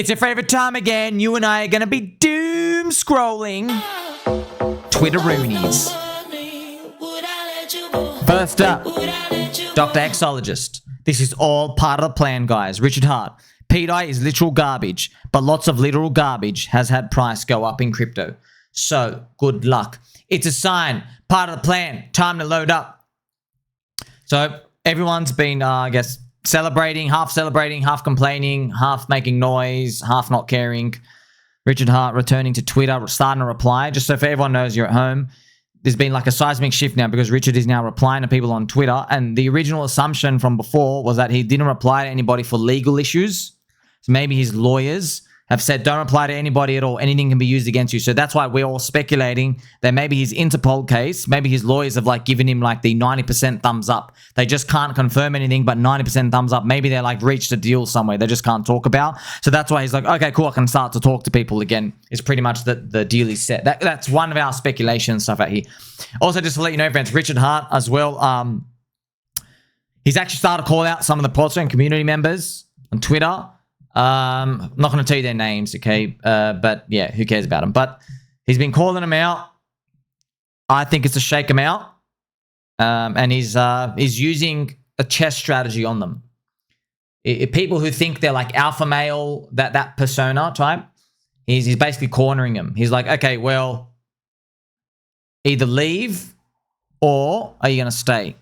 It's your favorite time again. You and I are going to be doom scrolling Twitteroonies. First up, Dr. Exologist. This is all part of the plan, guys. Richard Hart. pDAI is literal garbage, but lots of literal garbage has had price go up in crypto. So, good luck. It's a sign. Part of the plan. Time to load up. So, everyone's been, I guess, celebrating, half complaining, half making noise, half not caring. Richard Hart returning to Twitter, starting to reply. Just so for everyone knows you're at home, there's been like a seismic shift now because Richard is now replying to people on Twitter. And the original assumption from before was that he didn't reply to anybody for legal issues. So maybe his lawyers have said, don't reply to anybody at all. Anything can be used against you. So that's why we're all speculating that maybe his Interpol case, maybe his lawyers have like given him like the 90% thumbs up. They just can't confirm anything, but 90% thumbs up. Maybe they're like reached a deal somewhere they just can't talk about. So that's why he's like, okay, cool, I can start to talk to people again. It's pretty much the deal is set. That's one of our speculation stuff out here. Also, just to let you know, friends, Richard Hart as well, he's actually started to call out some of the PulseChain community members on Twitter. I'm not going to tell you their names, okay? But yeah, who cares about them? But he's been calling them out. I think it's to shake them out. And he's using a chess strategy on them. People who think they're like alpha male, that persona type, he's basically cornering them. He's like, okay, well, either leave or are you going to stay?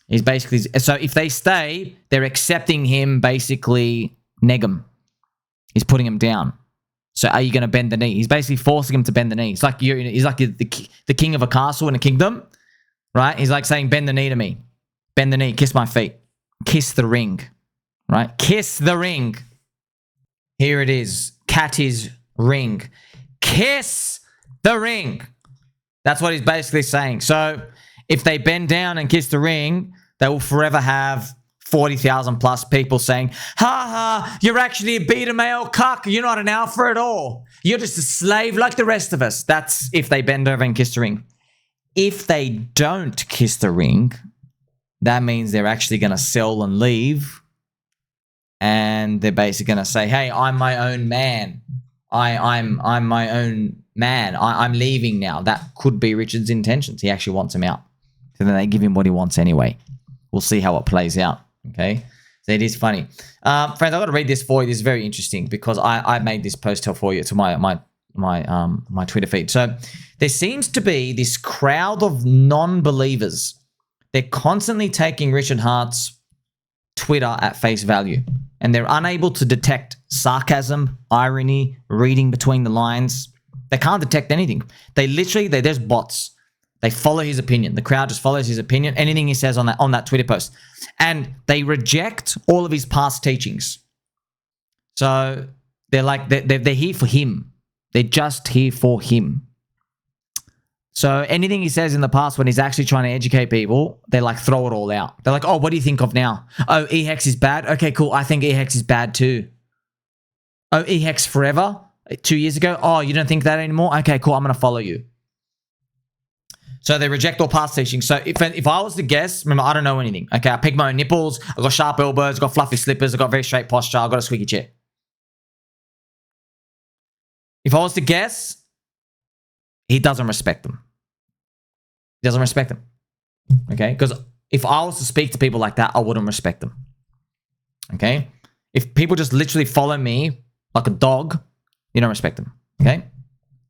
He's basically, so if they stay, they're accepting him basically neg him. He's putting him down. So are you going to bend the knee? He's basically forcing him to bend the knee. It's like he's like the king of a castle in a kingdom, right? He's like saying, bend the knee to me. Bend the knee. Kiss my feet. Kiss the ring, right? Kiss the ring. Here it is. Catty's ring. Kiss the ring. That's what he's basically saying. So if they bend down and kiss the ring, they will forever have 40,000 plus people saying, ha ha, you're actually a beta male cuck. You're not an alpha at all. You're just a slave like the rest of us. That's if they bend over and kiss the ring. If they don't kiss the ring, that means they're actually going to sell and leave. And they're basically going to say, hey, I'm my own man. I'm my own man. I'm leaving now. That could be Richard's intentions. He actually wants him out. So then they give him what he wants anyway. We'll see how it plays out. Okay, so it is funny. Friends, I've got to read this for you. This is very interesting because I made this post for you to my Twitter feed. So there seems to be this crowd of non-believers. They're constantly taking Richard Hart's Twitter at face value, and they're unable to detect sarcasm, irony, reading between the lines. They can't detect anything. There's bots. They follow his opinion. The crowd just follows his opinion. Anything he says on that Twitter post. And they reject all of his past teachings. So they're like, they're here for him. They're just here for him. So anything he says in the past when he's actually trying to educate people, they like throw it all out. They're like, oh, what do you think of now? Oh, EHEX is bad? Okay, cool. I think EHEX is bad too. Oh, EHEX forever? 2 years ago? Oh, you don't think that anymore? Okay, cool. I'm going to follow you. So they reject all past teaching. So if I was to guess, remember, I don't know anything. Okay, I pick my own nipples. I've got sharp elbows. I've got fluffy slippers. I've got very straight posture. I've got a squeaky chair. If I was to guess, he doesn't respect them. He doesn't respect them. Okay? Because if I was to speak to people like that, I wouldn't respect them. Okay? If people just literally follow me like a dog, you don't respect them. Okay?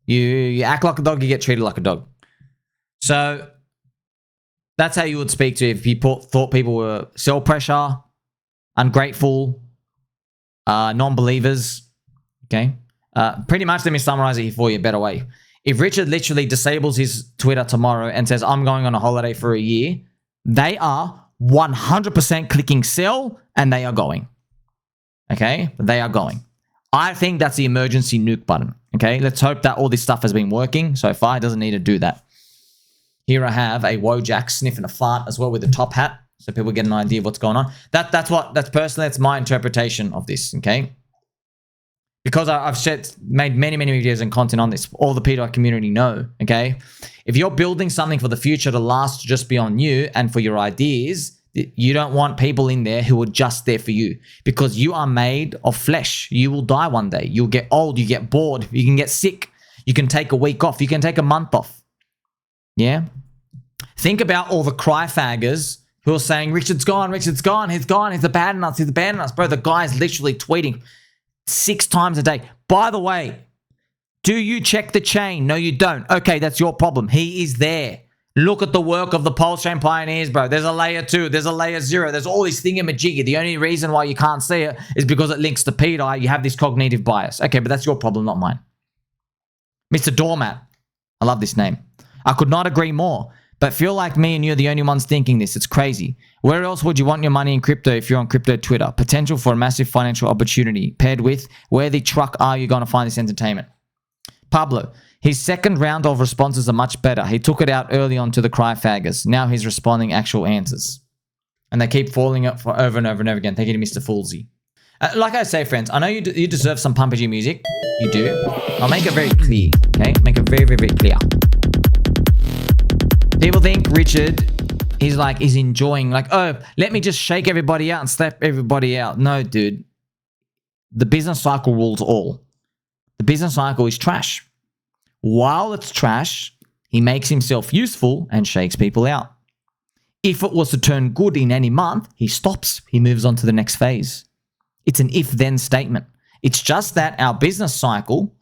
You act like a dog, you get treated like a dog. So that's how you would speak to if you thought people were sell pressure, ungrateful, non-believers. Okay. Pretty much, let me summarize it here for you a better way. If Richard literally disables his Twitter tomorrow and says, I'm going on a holiday for a year, they are 100% clicking sell and they are going. Okay. They are going. I think that's the emergency nuke button. Okay. Let's hope that all this stuff has been working so far. It doesn't need to do that. Here I have a Wojak sniffing a fart as well with a top hat, so people get an idea of what's going on. That's my interpretation of this, okay? Because I've made many videos and content on this, all the pDAI community know, okay? If you're building something for the future to last just beyond you and for your ideas, You don't want people in there who are just there for you, because you are made of flesh. You will die one day. You'll get old. You get bored. You can get sick. You can take a week off. You can take a month off. Yeah? Think about all the cryfaggers who are saying, Richard's gone, Richard's gone, he's gone, he's abandoned us, he's abandoned us. Bro, the guy's literally tweeting 6 times a day. By the way, do you check the chain? No, you don't. Okay, that's your problem. He is there. Look at the work of the PulseChain pioneers, bro. There's a layer 2, there's a layer 0, there's all this thingamajiggy. The only reason why you can't see it is because it links to pDAI. You have this cognitive bias. Okay, but that's your problem, not mine. Mr. Doormat. I love this name. I could not agree more. But feel like me and you're the only ones thinking this. It's crazy. Where else would you want your money in crypto if you're on crypto Twitter? Potential for a massive financial opportunity paired with where the truck are you going to find this entertainment? Pablo, his second round of responses are much better. He took it out early on to the cryfaggers. Now he's responding actual answers. And they keep falling up for over and over and over again. Thank you to Mr. Foolsy. Like I say, friends, I know you deserve some pumpage music. You do. I'll make it very clear, okay? Make it very, very, very clear. People think Richard is enjoying, like, oh, let me just shake everybody out and slap everybody out. No, dude. The business cycle rules all. The business cycle is trash. While it's trash, he makes himself useful and shakes people out. If it was to turn good in any month, he stops. He moves on to the next phase. It's an if-then statement. It's just that our business cycle...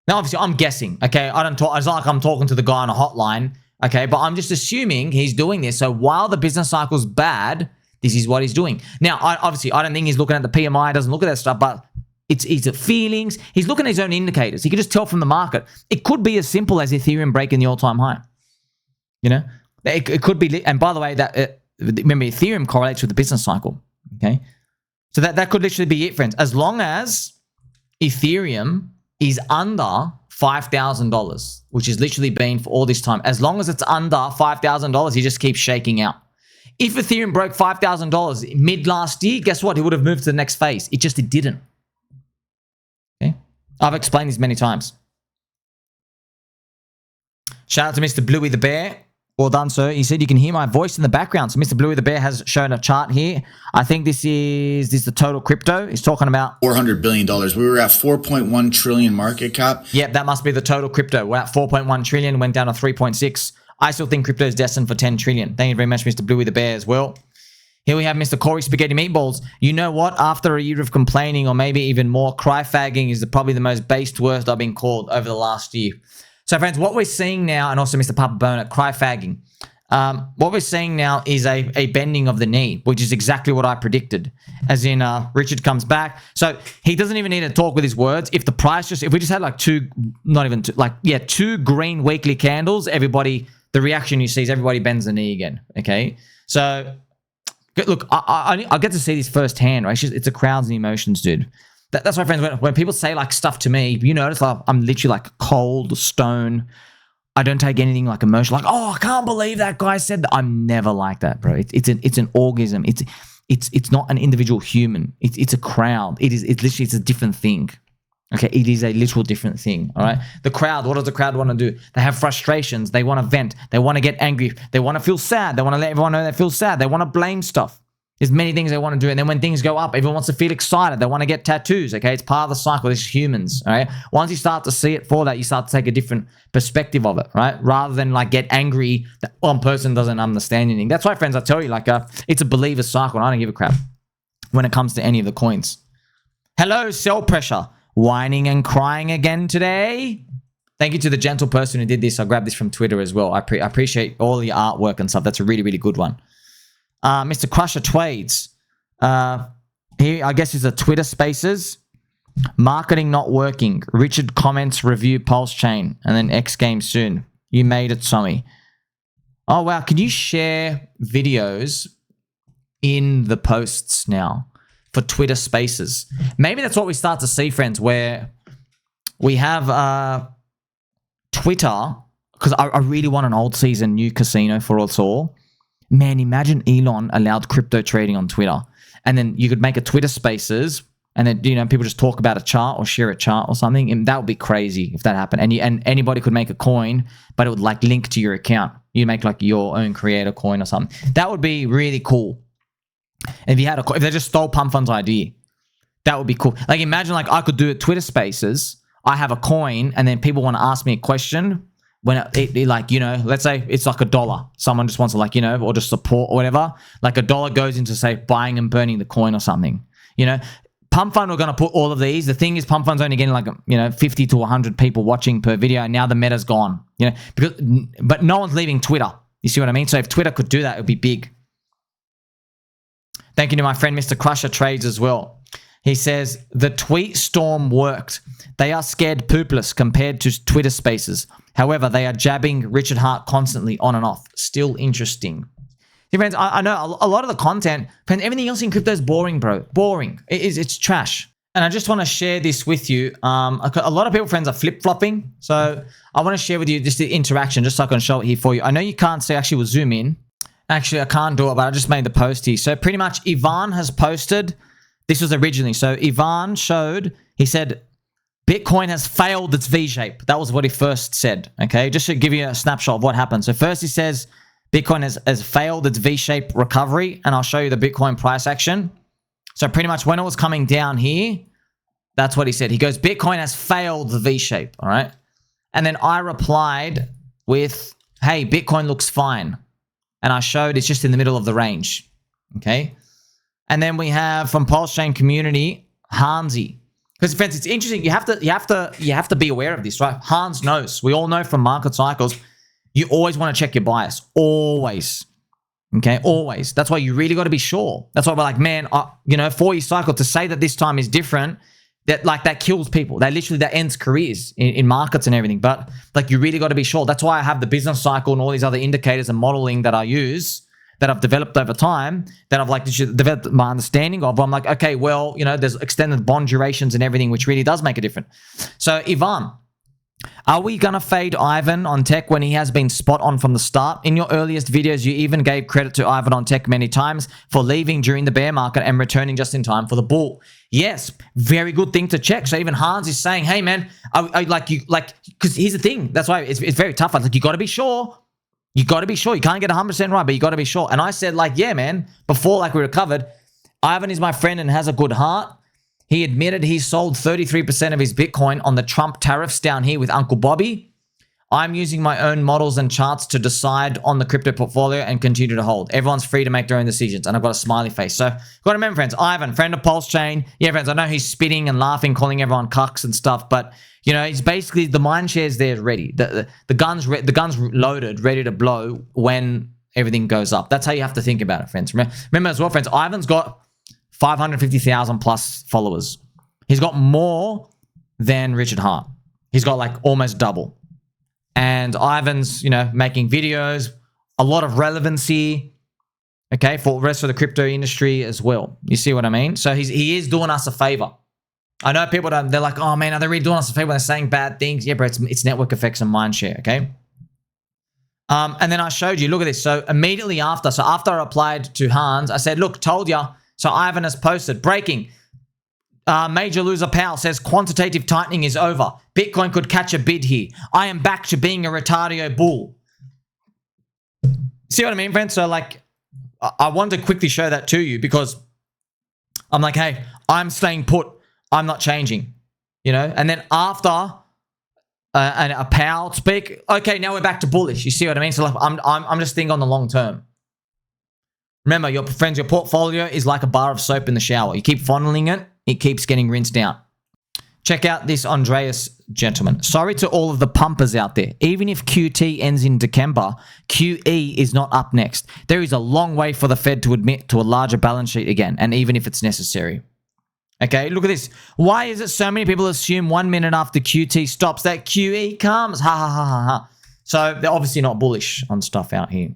Now, obviously, I'm guessing, okay? I don't talk... It's not like I'm talking to the guy on a hotline. Okay, but I'm just assuming he's doing this. So while the business cycle's bad, this is what he's doing. Now, obviously, I don't think he's looking at the PMI, doesn't look at that stuff, but it's feelings. He's looking at his own indicators. He can just tell from the market. It could be as simple as Ethereum breaking the all-time high. You know? It could be, and by the way, remember, Ethereum correlates with the business cycle. Okay? So that could literally be it, friends. As long as Ethereum is under $5,000, which has literally been for all this time. As long as it's under $5,000, he just keeps shaking out. If Ethereum broke $5,000 mid last year, guess what? He would have moved to the next phase. It didn't. Okay? I've explained this many times. Shout out to Mr. Bluey the Bear. Well done, sir. He said you can hear my voice in the background. So Mr. Bluey the Bear has shown a chart here. I think this is the total crypto. He's talking about $400 billion. We were at 4.1 trillion market cap. Yep, that must be the total crypto. We're at 4.1 trillion, went down to 3.6. I still think crypto is destined for 10 trillion. Thank you very much, Mr. Bluey the Bear as well. Here we have Mr. Corey Spaghetti Meatballs. You know what? After a year of complaining, or maybe even more, cryfagging is probably the most based word I've been called over the last year. So, friends, what we're seeing now, and also Mr. Papa Bone at cryfagging, what we're seeing now is a bending of the knee, which is exactly what I predicted. As in, Richard comes back. So he doesn't even need to talk with his words. If the price if we just had like two green weekly candles, the reaction you see is everybody bends the knee again. Okay. So look, I get to see this firsthand, right? It's the crowds and emotions, dude. That's why, friends, when people say like stuff to me, you notice like I'm literally like cold, stone. I don't take anything like emotional, like, oh, I can't believe that guy said that. I'm never like that, bro. It's an organism. It's not an individual human. It's a crowd. It's a different thing. Okay, it is a literal different thing. All right. The crowd, what does the crowd want to do? They have frustrations. They want to vent. They want to get angry. They want to feel sad. They want to let everyone know they feel sad. They want to blame stuff. There's many things they want to do. And then when things go up, everyone wants to feel excited. They want to get tattoos, okay? It's part of the cycle. This is humans, all right? Once you start to see it for that, you start to take a different perspective of it, right? Rather than like get angry that one person doesn't understand anything. That's why, friends, I tell you, like, it's a believer's cycle, and I don't give a crap when it comes to any of the coins. Hello, Sell Pressure. Whining and crying again today? Thank you to the gentle person who did this. I grabbed this from Twitter as well. I appreciate all the artwork and stuff. That's a really, really good one. Mr. Crusher Twades. Here, I guess, is a Twitter Spaces. Marketing not working. Richard comments review PulseChain. And then X Games soon. You made it, Sommy. Oh, wow. Can you share videos in the posts now for Twitter Spaces? Maybe that's what we start to see, friends, where we have Twitter, because I really want an old season new casino for us all. Man, imagine Elon allowed crypto trading on Twitter. And then you could make a Twitter Spaces, and then, you know, people just talk about a chart or share a chart or something. And that would be crazy if that happened. And anybody could make a coin, but it would like link to your account. You make like your own creator coin or something. That would be really cool. And if they just stole Pump Fun's idea, that would be cool. Like imagine like I could do it Twitter Spaces. I have a coin, and then people want to ask me a question when it like, you know, let's say it's like $1. Someone just wants to like, you know, or just support or whatever. Like $1 goes into say buying and burning the coin or something. You know, Pump Fund, we're going to put all of these. The thing is, Pump Fund's only getting like, you know, 50 to 100 people watching per video, and now the meta's gone. You know, but no one's leaving Twitter. You see what I mean? So if Twitter could do that, it would be big. Thank you to my friend Mr. Crusher Trades as well. He says, the tweet storm worked. They are scared poopless compared to Twitter Spaces. However, they are jabbing Richard Hart constantly on and off. Still interesting. Hey friends, I know a lot of the content, everything else in crypto is boring, bro. Boring. It's trash. And I just want to share this with you. A lot of people, friends, are flip-flopping. So I want to share with you just the interaction, just so I can show it here for you. I know you can't see, actually we'll zoom in. Actually, I can't do it, but I just made the post here. So pretty much Ivan has posted, this was originally. So Ivan showed, he said, Bitcoin has failed its V-shape. That was what he first said, okay? Just to give you a snapshot of what happened. So first he says, Bitcoin has failed its V-shape recovery, and I'll show you the Bitcoin price action. So pretty much when it was coming down here, that's what he said. He goes, Bitcoin has failed the V-shape, all right? And then I replied with, hey, Bitcoin looks fine. And I showed it's just in the middle of the range, okay? And then we have from PulseChain community, Hansi. Because friends, it's interesting. You have to be aware of this, right? Hans knows. We all know from market cycles, you always want to check your bias. Always. Okay? Always. That's why you really got to be sure. That's why we're like, man, you know, 4-year cycle, to say that this time is different, that kills people. That ends careers in markets and everything. But like, you really got to be sure. That's why I have the business cycle and all these other indicators and modeling that I use, that I've developed over time, that I've like developed my understanding of. I'm like, okay, well, you know, there's extended bond durations and everything, which really does make a difference. So Ivan, are we going to fade Ivan on tech when he has been spot on from the start? In your earliest videos, you even gave credit to Ivan on tech many times for leaving during the bear market and returning just in time for the bull. Yes, very good thing to check. So even Hans is saying, hey man, I like you, like, because here's the thing. That's why it's very tough. I was like, you got to be sure. You got to be sure. You can't get 100% right, but you got to be sure. And I said like, yeah, man, before like we recovered, Ivan is my friend and has a good heart. He admitted he sold 33% of his Bitcoin on the Trump tariffs down here with Uncle Bobby. I'm using my own models and charts to decide on the crypto portfolio and continue to hold. Everyone's free to make their own decisions. And I've got a smiley face. So got to remember, friends, Ivan, friend of PulseChain. Yeah, friends, I know he's spitting and laughing, calling everyone cucks and stuff, but you know, it's basically the mind shares there ready. The gun's loaded, ready to blow when everything goes up. That's how you have to think about it, friends. Remember as well, friends, Ivan's got 550,000 plus followers. He's got more than Richard Hart. He's got like almost double. And Ivan's, you know, making videos, a lot of relevancy, okay, for the rest of the crypto industry as well. You see what I mean? So he is doing us a favor. I know people don't, they're like, oh man, are they really doing us a favor when they're saying bad things? Yeah, bro, it's network effects and mind share, okay? And then I showed you, look at this. So immediately after, I replied to Hans, I said, look, told ya. So Ivan has posted, breaking. Major loser Powell says quantitative tightening is over. Bitcoin could catch a bid here. I am back to being a retardio bull. See what I mean, friends? So like, I wanted to quickly show that to you because I'm like, hey, I'm staying put. I'm not changing, you know? And then after a Powell speak, okay, now we're back to bullish. You see what I mean? So like, I'm just thinking on the long term. Remember, your friends, your portfolio is like a bar of soap in the shower. You keep funneling it, it keeps getting rinsed out. Check out this Andreas gentleman. Sorry to all of the pumpers out there. Even if QT ends in December, QE is not up next. There is a long way for the Fed to admit to a larger balance sheet again, and even if it's necessary. Okay, look at this. Why is it so many people assume 1 minute after QT stops that QE comes? Ha, ha, ha, ha, ha. So they're obviously not bullish on stuff out here.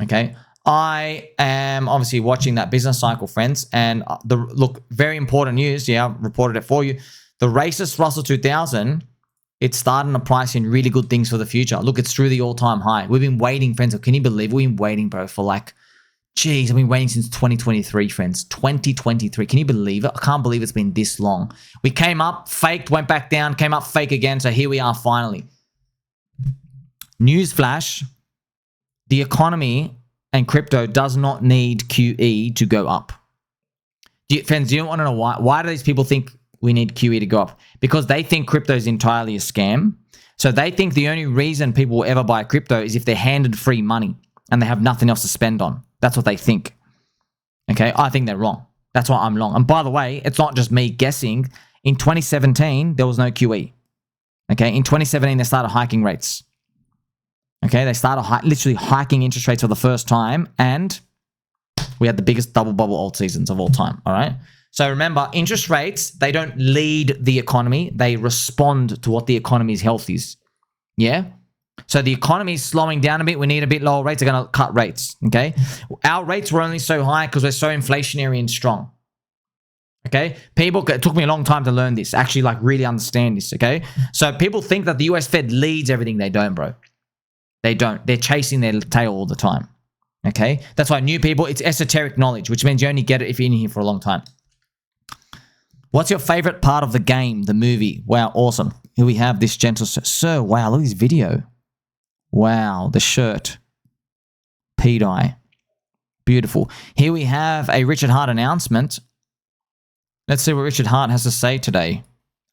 Okay. I am obviously watching that business cycle, friends. And look, very important news. Yeah, I reported it for you. The racist Russell 2000, it's starting to price in really good things for the future. Look, it's through the all-time high. We've been waiting, friends. Can you believe we've been waiting, bro, for like, geez, I've been waiting since 2023, friends. 2023. Can you believe it? I can't believe it's been this long. We came up, faked, went back down, came up, fake again. So here we are finally. Newsflash, the economy and crypto does not need QE to go up. Friends, you don't want to know why. Why do these people think we need QE to go up? Because they think crypto is entirely a scam. So they think the only reason people will ever buy crypto is if they're handed free money and they have nothing else to spend on. That's what they think. Okay, I think they're wrong. That's why I'm wrong. And by the way, it's not just me guessing. In 2017, there was no QE. Okay, in 2017, they started hiking rates. Okay, they started literally hiking interest rates for the first time, and we had the biggest double bubble alt seasons of all time, all right? So remember, interest rates, they don't lead the economy. They respond to what the economy's health is, yeah? So the economy is slowing down a bit. We need a bit lower rates. They're going to cut rates, okay? Our rates were only so high because we're so inflationary and strong, okay? It took me a long time to learn this, actually like really understand this, okay? So people think that the US Fed leads everything. They don't, bro. They don't. They're chasing their tail all the time. Okay? That's why new people, it's esoteric knowledge, which means you only get it if you're in here for a long time. What's your favorite part of the game, the movie? Wow, awesome. Here we have this gentle sir. Wow, look at this video. Wow, the shirt. pDAI. Beautiful. Here we have a Richard Hart announcement. Let's see what Richard Hart has to say today.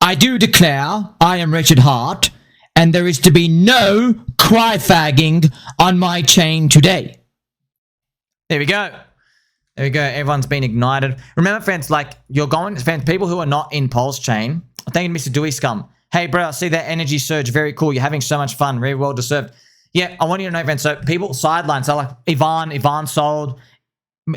I do declare I am Richard Hart, and there is to be no cryfagging on my chain today. There we go. There we go. Everyone's been ignited. Remember, friends, like friends, people who are not in PulseChain, thank you, Mr. Dewyscum. Hey, bro, I see that energy surge. Very cool. You're having so much fun. Very well deserved. Yeah, I want you to know, friends. So people sideline. So like Ivan sold,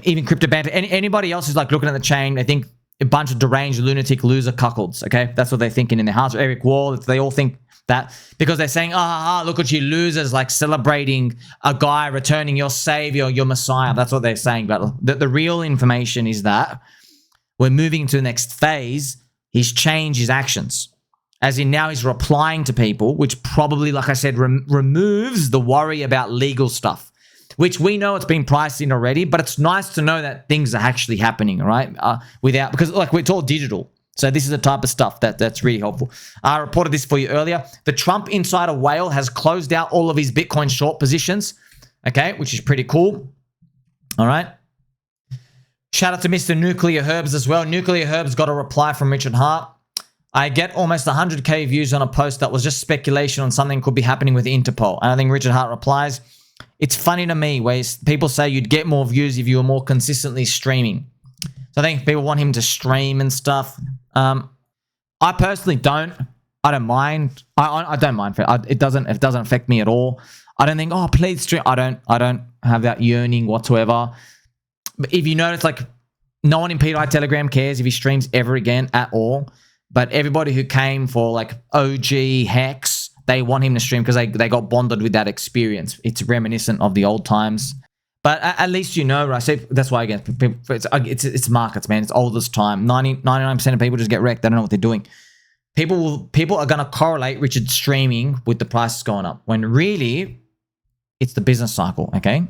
even Crypto Banter. Anybody else who's like looking at the chain, they think a bunch of deranged lunatic loser cuckolds. Okay, that's what they're thinking in their hearts. Eric Wall, they all think that because they're saying, look at you losers, like celebrating a guy returning your savior, your messiah. That's what they're saying. But the real information is that we're moving into the next phase. He's changed his actions. As in now he's replying to people, which probably, like I said, removes the worry about legal stuff, which we know it's been priced in already, but it's nice to know that things are actually happening, right? Because like it's all digital. So this is the type of stuff that's really helpful. I reported this for you earlier. The Trump insider whale has closed out all of his Bitcoin short positions, okay, which is pretty cool. All right. Shout out to Mr. Nuclear Herbs as well. Nuclear Herbs got a reply from Richard Hart. I get almost 100K views on a post that was just speculation on something could be happening with Interpol. And I think Richard Hart replies, it's funny to me where people say you'd get more views if you were more consistently streaming. So I think people want him to stream and stuff. I personally don't. I don't mind. I don't mind. It doesn't affect me at all. I don't think, oh, please stream. I don't have that yearning whatsoever. But if you notice, like, no one in pDAI Telegram cares if he streams ever again at all. But everybody who came for like OG Hex, they want him to stream because they got bonded with that experience. It's reminiscent of the old times. But at least you know, right? So that's why, again, it's markets, man. It's all this time. 99% of people just get wrecked. They don't know what they're doing. People are going to correlate Richard streaming with the prices going up, when really it's the business cycle, okay?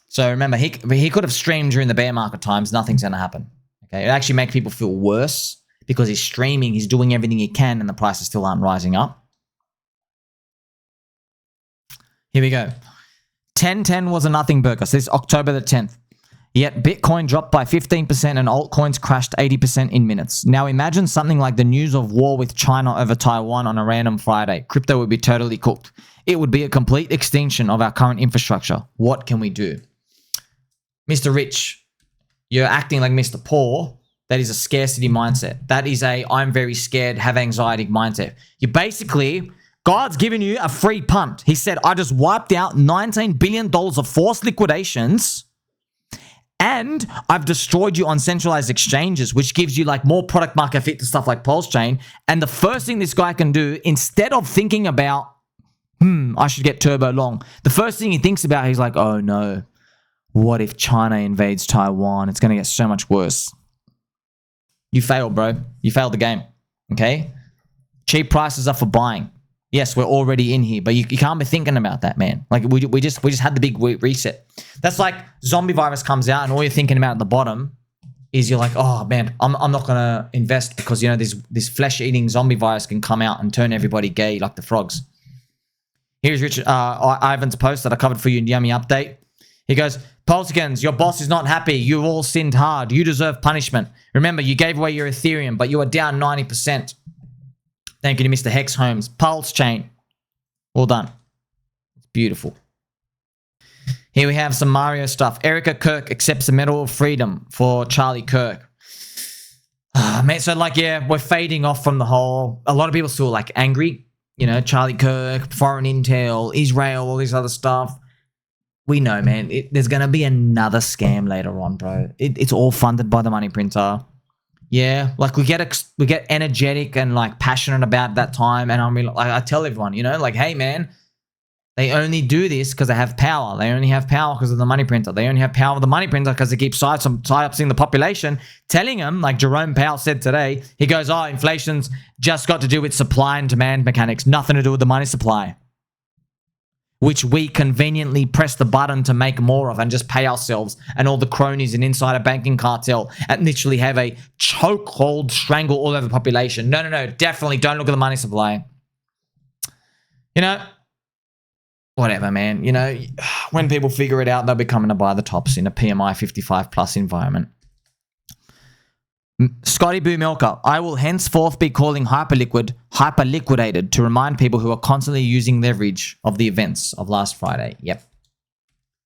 So remember, he could have streamed during the bear market times. Nothing's going to happen, okay? It actually makes people feel worse because he's streaming. He's doing everything he can and the prices still aren't rising up. Here we go. 1010 was a nothing burger. So this is October the 10th. Yet Bitcoin dropped by 15% and altcoins crashed 80% in minutes. Now imagine something like the news of war with China over Taiwan on a random Friday. Crypto would be totally cooked. It would be a complete extinction of our current infrastructure. What can we do? Mr. Rich, you're acting like Mr. Poor. That is a scarcity mindset. That is a I'm very scared, have anxiety mindset. You basically... God's given you a free punt. He said, I just wiped out $19 billion of forced liquidations and I've destroyed you on centralized exchanges, which gives you like more product market fit to stuff like PulseChain. And the first thing this guy can do, instead of thinking about, I should get turbo long, the first thing he thinks about, he's like, oh no, what if China invades Taiwan? It's going to get so much worse. You failed, bro. You failed the game, okay? Cheap prices are for buying. Yes, we're already in here, but you can't be thinking about that, man. Like we just had the big reset. That's like zombie virus comes out and all you're thinking about at the bottom is you're like, oh man, I'm not gonna invest because, you know, this flesh-eating zombie virus can come out and turn everybody gay like the frogs. Here's Richard Ivan's post that I covered for you in Yummy Update. He goes, Polskins, your boss is not happy. You all sinned hard. You deserve punishment. Remember, you gave away your Ethereum, but you are down 90%. Thank you to Mr. Hex Holmes. PulseChain. Well done. It's beautiful. Here we have some Mario stuff. Erica Kirk accepts the Medal of Freedom for Charlie Kirk. Man, so like, yeah, we're fading off from the whole... A lot of people still like angry. You know, Charlie Kirk, foreign intel, Israel, all this other stuff. We know, man. There's going to be another scam later on, bro. It's all funded by the money printer. Yeah, like we get energetic and like passionate about that time. And I tell everyone, you know, like, hey, man, they only do this because they have power. They only have power because of the money printer. They only have power with the money printer because they keep psyopsing the population, telling them, like Jerome Powell said today, he goes, oh, inflation's just got to do with supply and demand mechanics, nothing to do with the money supply, which we conveniently press the button to make more of and just pay ourselves and all the cronies and insider banking cartel and literally have a chokehold strangle all over the population. No, definitely don't look at the money supply. You know, whatever, man. You know, when people figure it out, they'll be coming to buy the tops in a PMI 55 plus environment. Scotty Boo Milker, I will henceforth be calling HyperLiquidated to remind people who are constantly using leverage of the events of last Friday. Yep.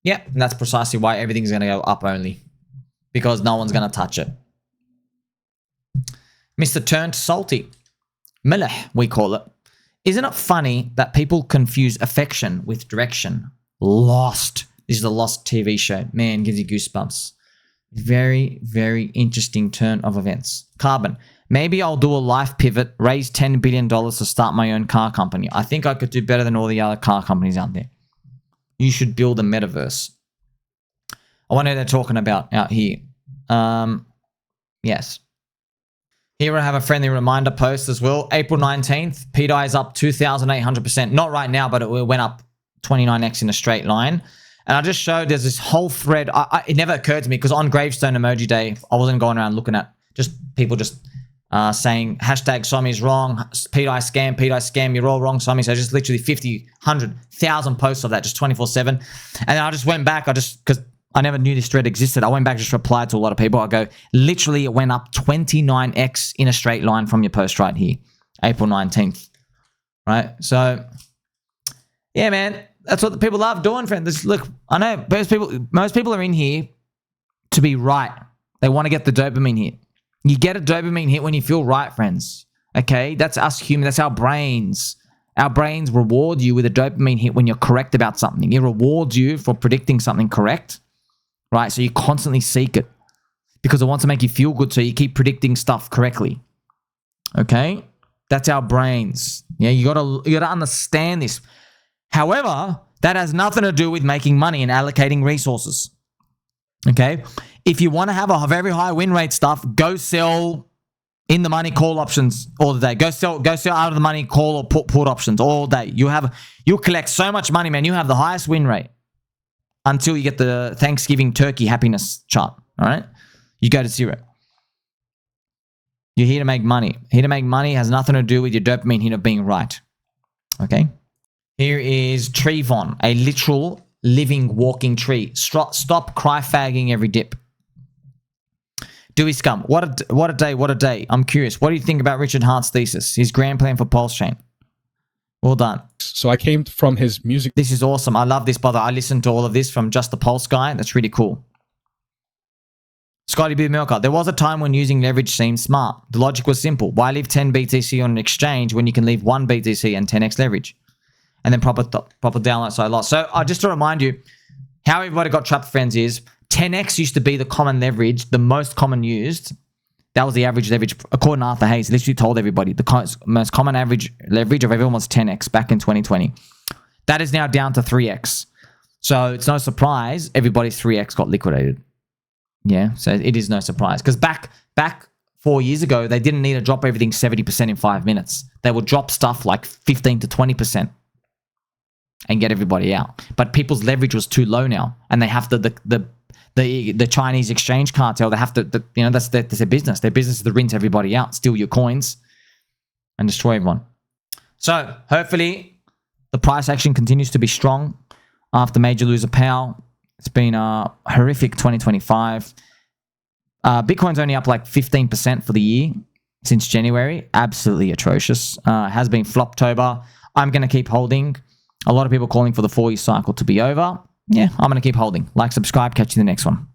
And that's precisely why everything's going to go up only. Because no one's going to touch it. Mr. Turned Salty. Milih, we call it. Isn't it funny that people confuse affection with direction? Lost. This is the Lost TV show. Man, gives you goosebumps. Very, very interesting turn of events. Carbon. Maybe I'll do a life pivot, raise $10 billion to start my own car company. I think I could do better than all the other car companies out there. You should build a metaverse. I wonder what they're talking about out here. Yes. Here I have a friendly reminder post as well. April 19th, pDAI is up 2,800%. Not right now, but it went up 29x in a straight line. And I just showed there's this whole thread. It never occurred to me because on Gravestone Emoji Day, I wasn't going around looking at just people just saying hashtag Somi's wrong, pDAI scam, you're all wrong, Somi. So just literally 50, 100, 1,000 posts of that just 24/7. And then I just went back, because I never knew this thread existed. I went back, just replied to a lot of people. I go, literally it went up 29x in a straight line from your post right here, April 19th. Right? So, yeah, man. That's what the people love doing, friends. Look, I know most people are in here to be right. They want to get the dopamine hit. You get a dopamine hit when you feel right, friends. Okay? That's us humans. That's our brains. Our brains reward you with a dopamine hit when you're correct about something. It rewards you for predicting something correct, right? So you constantly seek it because it wants to make you feel good, so you keep predicting stuff correctly. Okay? That's our brains. Yeah, you gotta understand this. However, that has nothing to do with making money and allocating resources. Okay? If you want to have a very high win rate stuff, go sell in the money call options all the day. Go sell out of the money call or put options all day. You'll collect so much money, man. You have the highest win rate until you get the Thanksgiving turkey happiness chart. All right? You go to zero. You're here to make money. Here to make money has nothing to do with your dopamine hit of being right. Okay? Here is Trevon, a literal living walking tree. Stop cryfagging every dip. Dewyscum, what a day. I'm curious. What do you think about Richard Hart's thesis, his grand plan for PulseChain? Well done. So I came from his music. This is awesome. I love this, brother. I listened to all of this from Just the Pulse guy. That's really cool. Scotty B. Milker, there was a time when using leverage seemed smart. The logic was simple. Why leave 10 BTC on an exchange when you can leave 1 BTC and 10x leverage? And then proper download so loss. So just to remind you, how everybody got trapped, friends, is 10x used to be the common leverage, the most common used. That was the average leverage. According to Arthur Hayes, literally told everybody the most common average leverage of everyone was 10x back in 2020. That is now down to 3x. So it's no surprise everybody's 3x got liquidated. Yeah, so it is no surprise. Because back 4 years ago, they didn't need to drop everything 70% in 5 minutes. They would drop stuff like 15 to 20%. And get everybody out. But people's leverage was too low now. And they have the Chinese exchange cartel, they have to, that's their business. Their business is to rinse everybody out, steal your coins, and destroy everyone. So hopefully the price action continues to be strong after major loser Powell It's been a horrific 2025. Bitcoin's only up like 15% for the year since January. Absolutely atrocious. Has been Floptober. I'm going to keep holding. A lot of people calling for the 4-year cycle to be over. Yeah, I'm going to keep holding. Like, subscribe, catch you in the next one.